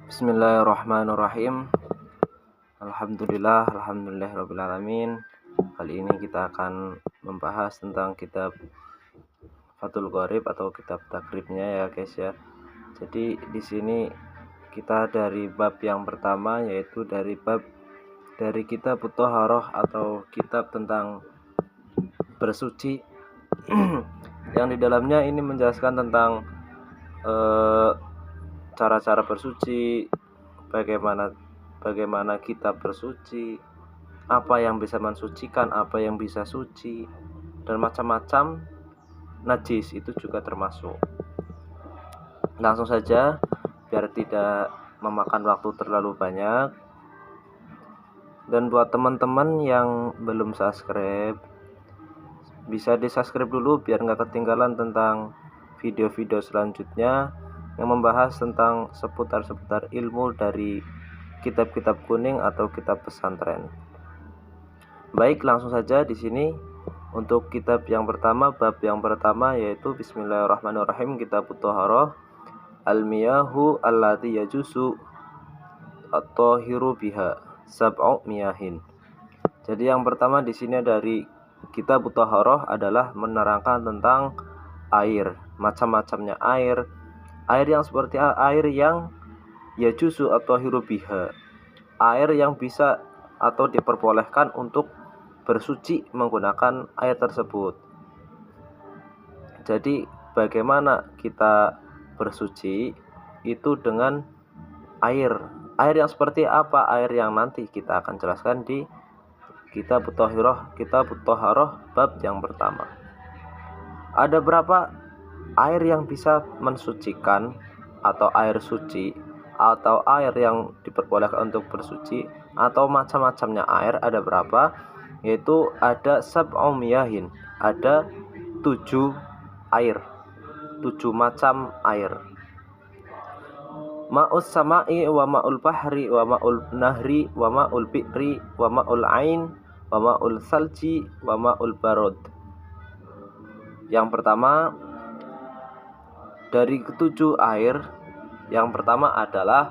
Bismillahirrahmanirrahim. Alhamdulillahirrabbilalamin. Kali ini kita akan membahas tentang kitab Fathul Qorib atau kitab takribnya ya guys ya. Jadi di sini kita dari bab yang pertama, yaitu dari kitab Thaharah atau kitab tentang bersuci yang di dalamnya ini menjelaskan tentang cara-cara bersuci, bagaimana kita bersuci, apa yang bisa mensucikan, apa yang bisa suci, dan macam-macam najis itu juga termasuk. Langsung saja biar tidak memakan waktu terlalu banyak. Dan buat teman-teman yang belum subscribe, bisa di-subscribe dulu biar nggak ketinggalan tentang video-video selanjutnya yang membahas tentang seputar ilmu dari kitab-kitab kuning atau kitab pesantren. Baik, langsung saja di sini untuk kitab yang pertama, bab yang pertama, yaitu Bismillahirrahmanirrahim, kitab Thaharah, al-miyahu allati yajusu at-tahiru biha sab'u miyahin. Jadi yang pertama di sini dari kitab Thaharah adalah menerangkan tentang air, macam-macamnya air yang seperti air yang yajusu at-tahiru biha, air yang bisa atau diperbolehkan untuk bersuci menggunakan air tersebut. Jadi bagaimana kita bersuci itu dengan air yang seperti apa, air yang nanti kita akan jelaskan di kitab Thaharah bab yang pertama. Ada berapa air yang bisa mensucikan atau air suci atau air yang diperbolehkan untuk bersuci atau macam-macamnya air ada berapa? Yaitu ada sab'u miyahin, ada 7 air, 7 macam air. Ma'us sama'i wa ma'ul bahri wa ma'ul nahri wa ma'ul bi'ri wa ma'ul ain wa ma'ul salji wa ma'ul barod. Yang pertama dari ketujuh air, yang pertama adalah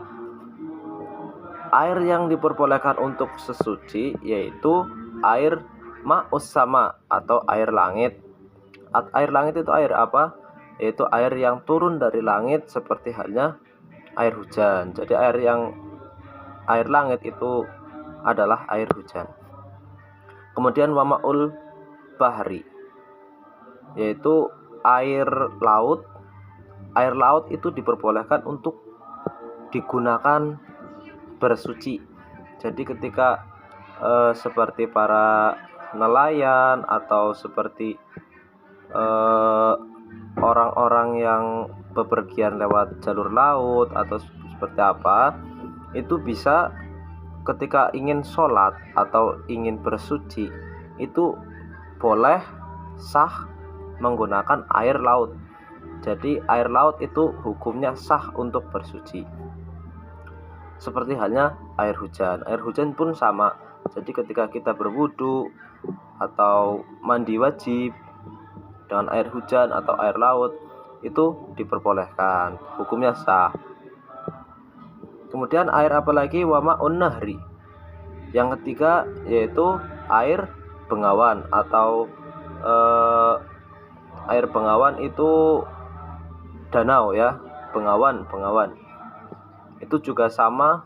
air yang diperbolehkan untuk sesuci, yaitu air ma'us sama atau air langit. Air langit itu air apa? Yaitu air yang turun dari langit seperti halnya air hujan. Jadi air langit itu adalah air hujan. Kemudian wa ma'ul bahri, yaitu air laut. Air laut itu diperbolehkan untuk digunakan bersuci. Jadi ketika seperti para nelayan atau seperti orang-orang yang bepergian lewat jalur laut atau seperti apa, itu bisa ketika ingin sholat atau ingin bersuci itu boleh sah menggunakan air laut. Jadi air laut itu hukumnya sah untuk bersuci. Seperti halnya air hujan. Air hujan pun sama. Jadi ketika kita berwudu atau mandi wajib dengan air hujan atau air laut itu diperbolehkan, hukumnya sah. Kemudian air apa lagi? Wa ma'un nahri. Yang ketiga yaitu air bengawan atau air bengawan itu danau ya, bengawan itu juga sama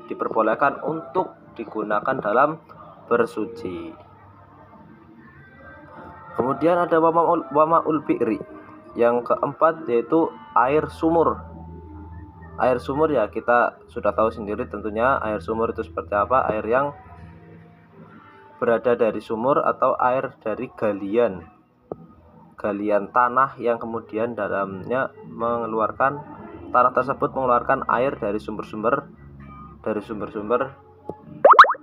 diperbolehkan untuk digunakan dalam bersuci. Kemudian ada wa ma'ul bi'ri. Yang keempat yaitu air sumur. Air sumur ya kita sudah tahu sendiri tentunya air sumur itu seperti apa, air yang berada dari sumur atau air dari galian tanah yang kemudian dalamnya tanah tersebut mengeluarkan air dari sumber-sumber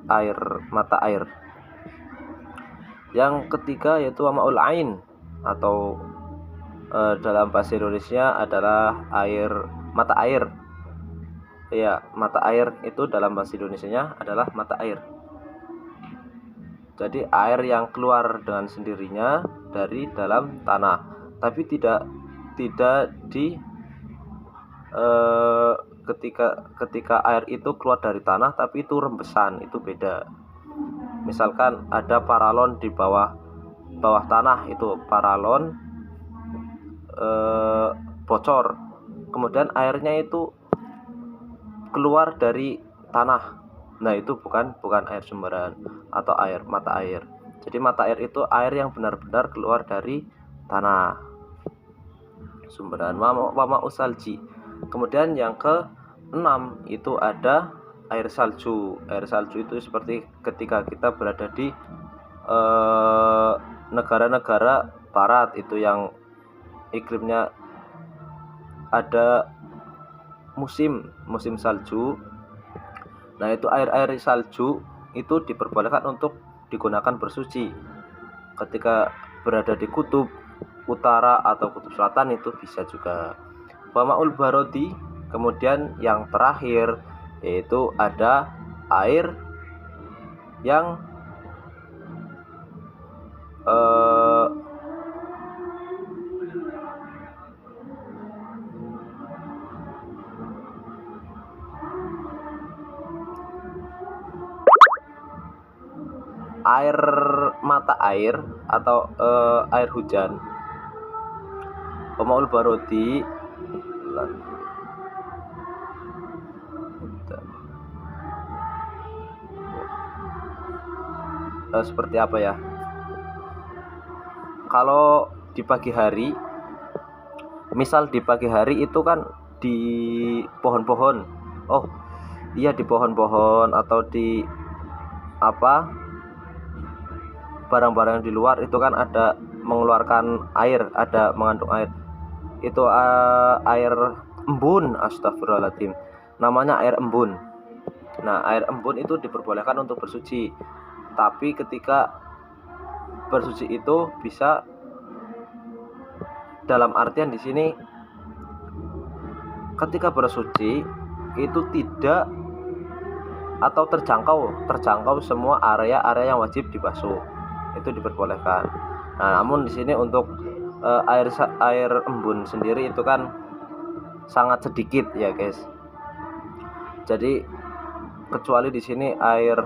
air, mata air. Yang ketiga yaitu ma'ul ain atau dalam bahasa Indonesia adalah mata air. Ya, mata air itu dalam bahasa Indonesianya adalah mata air. Jadi air yang keluar dengan sendirinya dari dalam tanah, tapi tidak ketika air itu keluar dari tanah tapi itu rembesan, itu beda. Misalkan ada paralon di bawah tanah, itu paralon bocor, kemudian airnya itu keluar dari tanah. Nah, itu bukan air sumberan atau mata air. Jadi mata air itu air yang benar-benar keluar dari tanah, sumberan. Wama usalji. Kemudian yang ke-6 itu ada air salju. Air salju itu seperti ketika kita berada di negara-negara barat, itu yang iklimnya ada musim salju. Nah, itu air salju itu diperbolehkan untuk digunakan bersuci. Ketika berada di kutub utara atau kutub selatan itu bisa juga. Wamaul barodi. Kemudian yang terakhir yaitu ada air yang air mata air atau air hujan. Wamaul barodi seperti apa ya? Kalau di pagi hari, misal di pagi hari itu kan di pohon-pohon. Oh iya, di pohon-pohon atau di barang-barang di luar itu kan ada mengeluarkan air, ada mengandung air. Itu air embun, astagfirullahaladzim, namanya air embun. Nah, air embun itu diperbolehkan untuk bersuci. Tapi ketika bersuci itu bisa dalam artian di sini, ketika bersuci itu tidak atau terjangkau semua area yang wajib dibasuh, itu diperbolehkan. Nah, namun di sini untuk air embun sendiri itu kan sangat sedikit ya guys. Jadi kecuali di sini air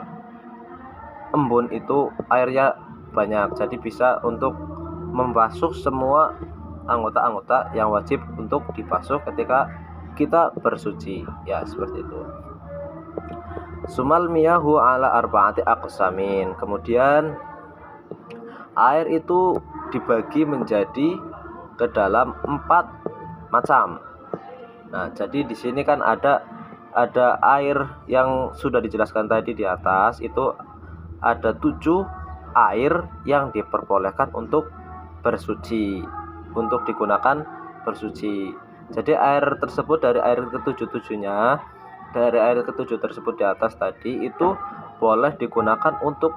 embun itu airnya banyak, jadi bisa untuk membasuh semua anggota-anggota yang wajib untuk dibasuh ketika kita bersuci, ya seperti itu. Sumal miyahu ala arba'ati aqsamin. Kemudian air itu dibagi menjadi ke dalam 4 macam. Nah, jadi di sini kan ada air yang sudah dijelaskan tadi di atas, itu ada 7 air yang diperbolehkan untuk bersuci, untuk digunakan bersuci. Jadi air tersebut dari air ke-7-7-nya, dari air ke-7 tersebut di atas tadi itu boleh digunakan untuk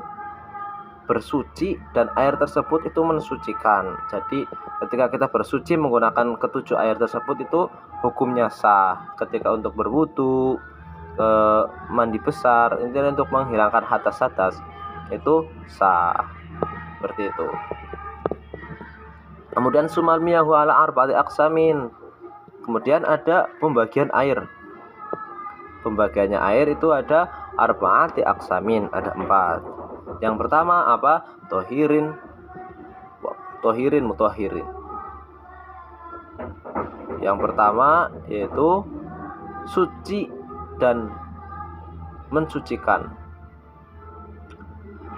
bersuci dan air tersebut itu mensucikan. Jadi ketika kita bersuci menggunakan ke-7 air tersebut itu hukumnya sah. Ketika untuk berwudu, mandi besar, intinya untuk menghilangkan hadas itu sah. Seperti itu. Kemudian sumal miyahu ala arba'ati aqsamin. Kemudian ada pembagian air. Pembagiannya air itu ada arba'ati aqsamin, ada 4. Yang pertama apa? Tohirin, mutahhirin. Yang pertama yaitu suci dan mensucikan.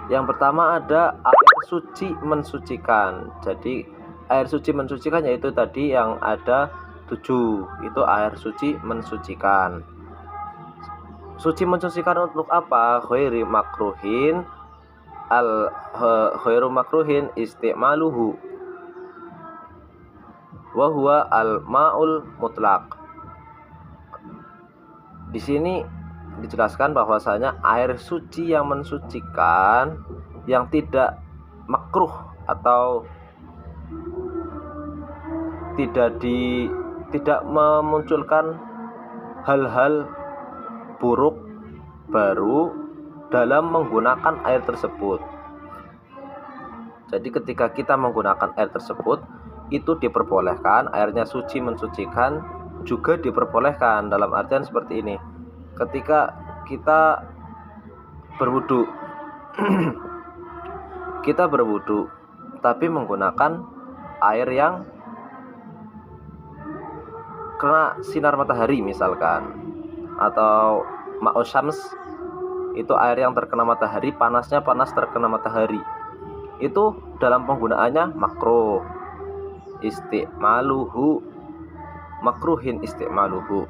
Yang pertama ada air suci mensucikan. Jadi air suci mensucikan yaitu tadi yang ada 7, itu air suci mensucikan. Suci mensucikan untuk apa? Khairu makruhin isti'maluhu wa huwa al-ma'ul mutlaq. Di sini dijelaskan bahwasanya air suci yang mensucikan, yang tidak makruh atau tidak memunculkan hal-hal buruk baru dalam menggunakan air tersebut. Jadi ketika kita menggunakan air tersebut itu diperbolehkan, airnya suci mensucikan, juga diperbolehkan. Dalam artian seperti ini, ketika kita berwudu kita berwudu tapi menggunakan air yang kena sinar matahari misalkan, atau ma'us syams, itu air yang terkena matahari, panasnya panas terkena matahari, itu dalam penggunaannya makruh isti'maluhu, makruhin isti'maluhu,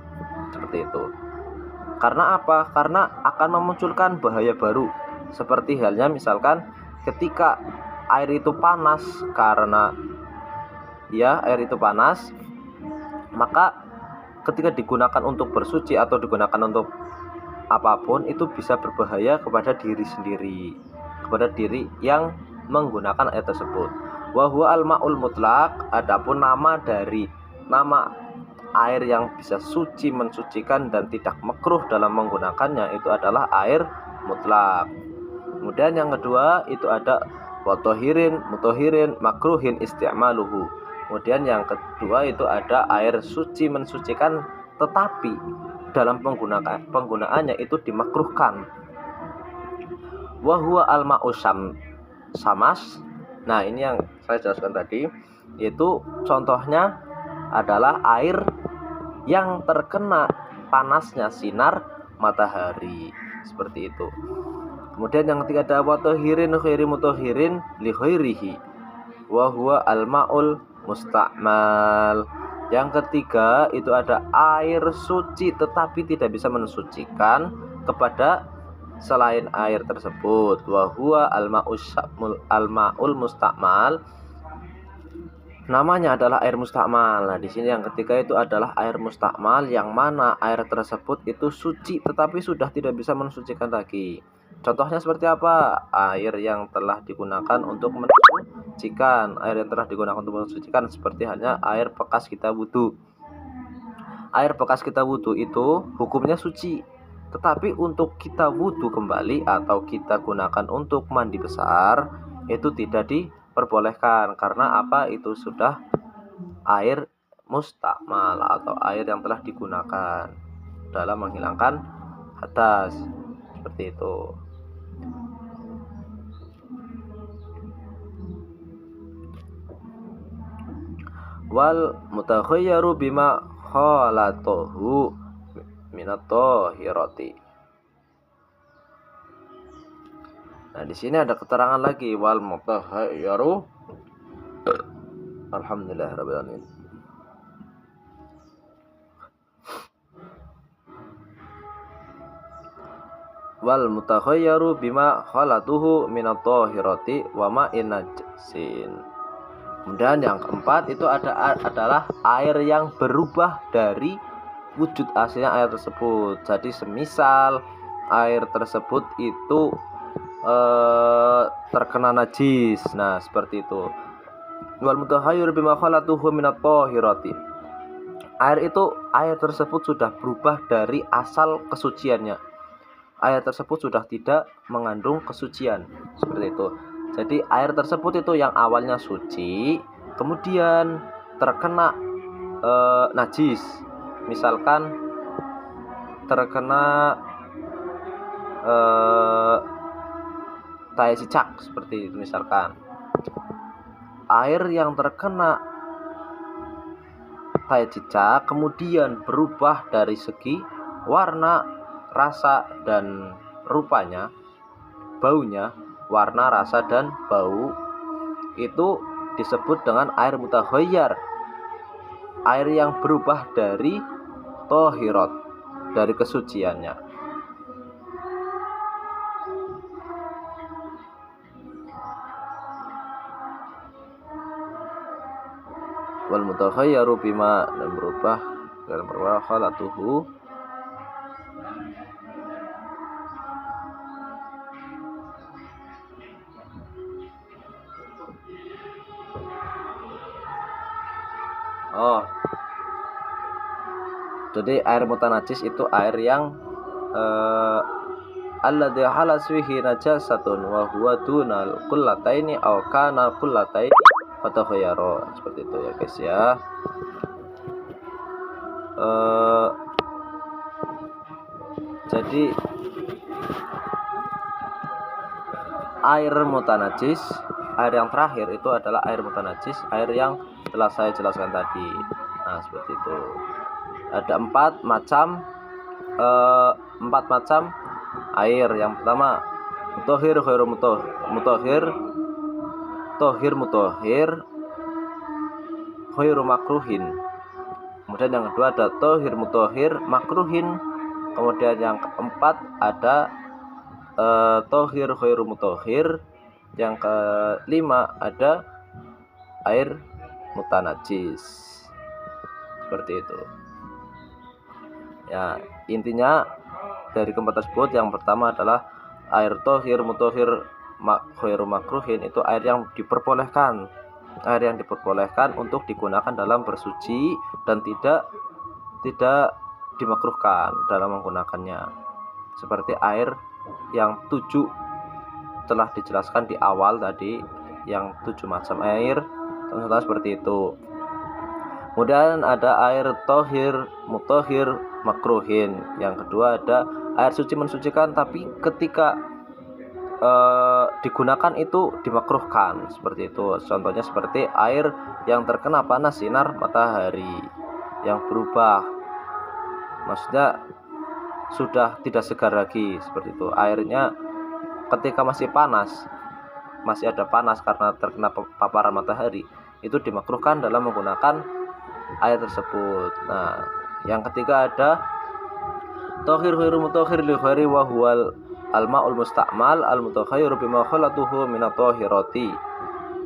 seperti itu. Karena apa? Karena akan memunculkan bahaya baru. Seperti halnya misalkan ketika air itu panas, karena air itu panas, maka ketika digunakan untuk bersuci atau digunakan untuk apapun, itu bisa berbahaya kepada diri sendiri, kepada diri yang menggunakan air tersebut. Wa huwa al-ma'ul mutlaq, adapun nama air yang bisa suci, mensucikan dan tidak makruh dalam menggunakannya itu adalah air mutlak. Kemudian yang kedua itu ada mutahhirin makruhin isti'maluhu. Kemudian yang kedua itu ada air suci, mensucikan, tetapi dalam penggunaannya itu dimakruhkan. Wa huwa al-ma'u samas. Nah, ini yang saya jelaskan tadi, yaitu contohnya adalah air yang terkena panasnya sinar matahari, seperti itu. Kemudian yang ketiga ada mutahhirin ghairi mutahhirin li ghairihi wa huwa al-ma'ul musta'mal. Yang ketiga itu ada air suci tetapi tidak bisa mensucikan kepada selain air tersebut, wa huwa al-ma'ul musta'mal, namanya adalah air mustakmal. Nah, di sini yang ketiga itu adalah air mustakmal, yang mana air tersebut itu suci tetapi sudah tidak bisa mensucikan lagi. Contohnya seperti apa? Air yang telah digunakan untuk mensucikan, air yang telah digunakan untuk mensucikan, seperti halnya air bekas kita wudu. Air bekas kita wudu itu hukumnya suci, tetapi untuk kita wudu kembali atau kita gunakan untuk mandi besar itu tidak diperbolehkan. Karena apa? Itu sudah air mustakmal atau air yang telah digunakan dalam menghilangkan hadas, seperti itu. Wal mutakhayyaru bima khalatuhu minat thahirati. Nah, di sini ada keterangan lagi, wal mutakhayyaru. Alhamdulillahirabbil alamin. Wal mutakhayyaru bima khalatuhu minat thahirati wa ma'in najsin. Kemudian yang keempat itu adalah air yang berubah dari wujud aslinya air tersebut. Jadi semisal air tersebut itu terkena najis. Nah, seperti itu. Wal mutahayyir bima khalatuhu minat thahirati. Air tersebut sudah berubah dari asal kesuciannya. Air tersebut sudah tidak mengandung kesucian, seperti itu. Jadi air tersebut itu yang awalnya suci, kemudian terkena najis. Misalkan terkena tai cicak, seperti itu misalkan. Air yang terkena tai cicak kemudian berubah dari segi warna, rasa, dan rupanya, baunya, warna, rasa, dan bau, itu disebut dengan air mutaghayyir, air yang berubah dari thahirat, dari kesuciannya. Wal mutaghayyiru bima, dan berubah dalam khalatuhu jadi air mutanajis itu air yang alladzi halas fihi najasatun wa huwa dunal qullataini aw kana qullataini fataghayyara, seperti itu ya guys ya. Jadi air mutanajis, air yang terakhir itu adalah air mutanajis, air yang telah saya jelaskan tadi. Nah, seperti itu. Ada empat macam air. Yang pertama mutahhir, khairu mutahhir, tohir mutahhir, khairu makruhin. Kemudian yang kedua ada tohir mutahhir makruhin. Kemudian yang keempat ada tohir khairu mutahhir. Yang kelima ada air mutanajis. Seperti itu. Ya, intinya dari keempat tersebut, yang pertama adalah air tohir mutahhir khairu makruhin, itu air yang diperbolehkan. Air yang diperbolehkan untuk digunakan dalam bersuci dan tidak dimakruhkan dalam menggunakannya. Seperti air yang 7 telah dijelaskan di awal tadi, yang 7 macam air, contohnya seperti itu. Kemudian ada air tohir mutahhir makruhin. Yang kedua ada air suci mensucikan, tapi ketika digunakan itu dimakruhkan, seperti itu. Contohnya seperti air yang terkena panas sinar matahari yang berubah, maksudnya sudah tidak segar lagi, seperti itu. Airnya ketika masih panas, masih ada panas karena terkena paparan matahari, itu dimakruhkan dalam menggunakan air tersebut. Nah, yang ketiga ada tohir khairu mutahhir li khairi wa huwal al-ma'ul musta'mal al-mutakhayyiru bima khalatuhu minat tohiroti.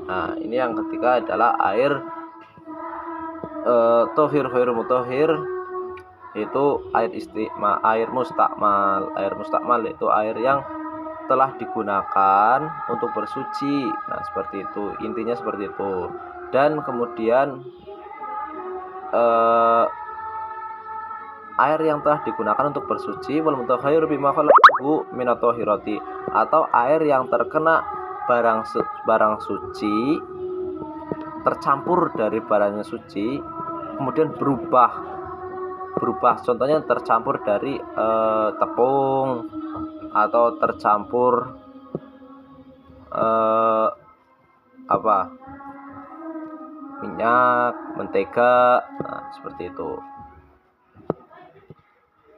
Nah, ini yang ketiga adalah air tohir khairu mutahhir, itu air mustakmal. Air mustakmal itu air yang telah digunakan untuk bersuci. Nah, seperti itu, intinya seperti itu. Dan kemudian air yang telah digunakan untuk bersuci wal mutakhayyiru bima khalaqahu minat thahirati, atau air yang terkena barang suci, tercampur dari barangnya suci, kemudian berubah. Contohnya tercampur dari tepung, atau tercampur minyak, mentega. Nah, seperti itu.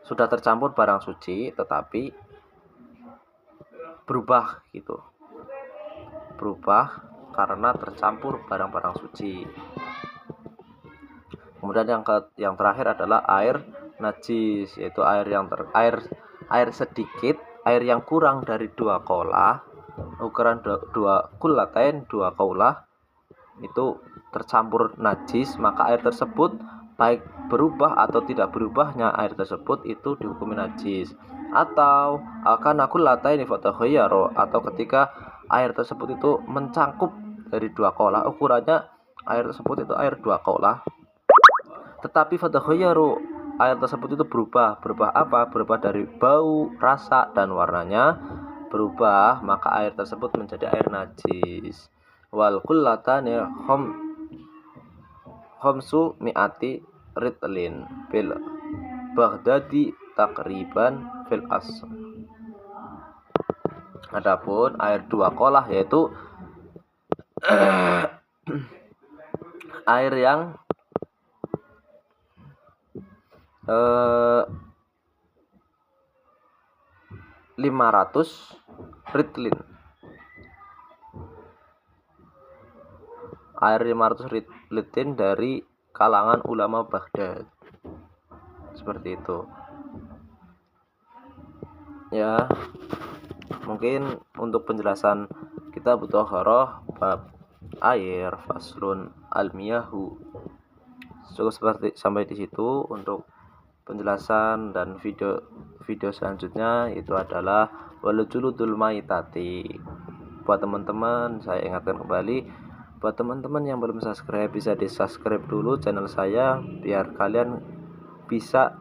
Sudah tercampur barang suci tetapi berubah gitu. Berubah karena tercampur barang-barang suci. Kemudian yang terakhir adalah air najis, yaitu air sedikit, air yang kurang dari 2 qaulah, ukuran 2 kullatain, 2 qaulah, itu tercampur najis, maka air tersebut baik berubah atau tidak berubahnya air tersebut itu dihukumi najis. Atau akan kullataini fatakhayyaro, atau ketika air tersebut itu mencangkup dari 2 qaulah, ukurannya air tersebut itu air 2 qaulah, tetapi fatakhayyaro, air tersebut itu berubah apa? Berubah dari bau, rasa, dan warnanya berubah, maka air tersebut menjadi air najis. Wal kullatani khamsu mi'ati ritlin bil Baghdadi takriban fil asr. Adapun air 2 qaulah yaitu air yang 500 ritlin. Air 500 ritlin dari kalangan ulama Baghdad. Seperti itu. Ya, mungkin untuk penjelasan kita butuh Thahharah bab air faslun al-miyahu. Cukup sampai di situ untuk penjelasan, dan video selanjutnya itu adalah walujuludul maitati. Buat teman-teman, saya ingatkan kembali, buat teman-teman yang belum subscribe, bisa di subscribe dulu channel saya biar kalian bisa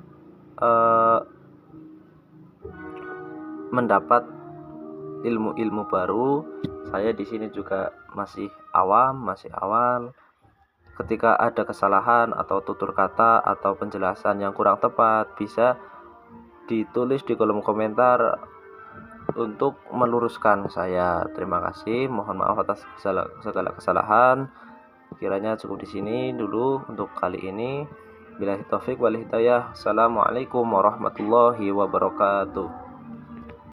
mendapat ilmu-ilmu baru. Saya di sini juga masih awal, ketika ada kesalahan atau tutur kata atau penjelasan yang kurang tepat, bisa ditulis di kolom komentar untuk meluruskan saya. Terima kasih, mohon maaf atas segala kesalahan. Kiranya cukup di sini dulu untuk kali ini. Billahi taufik wal hidayah. Assalamualaikum warahmatullahi wabarakatuh.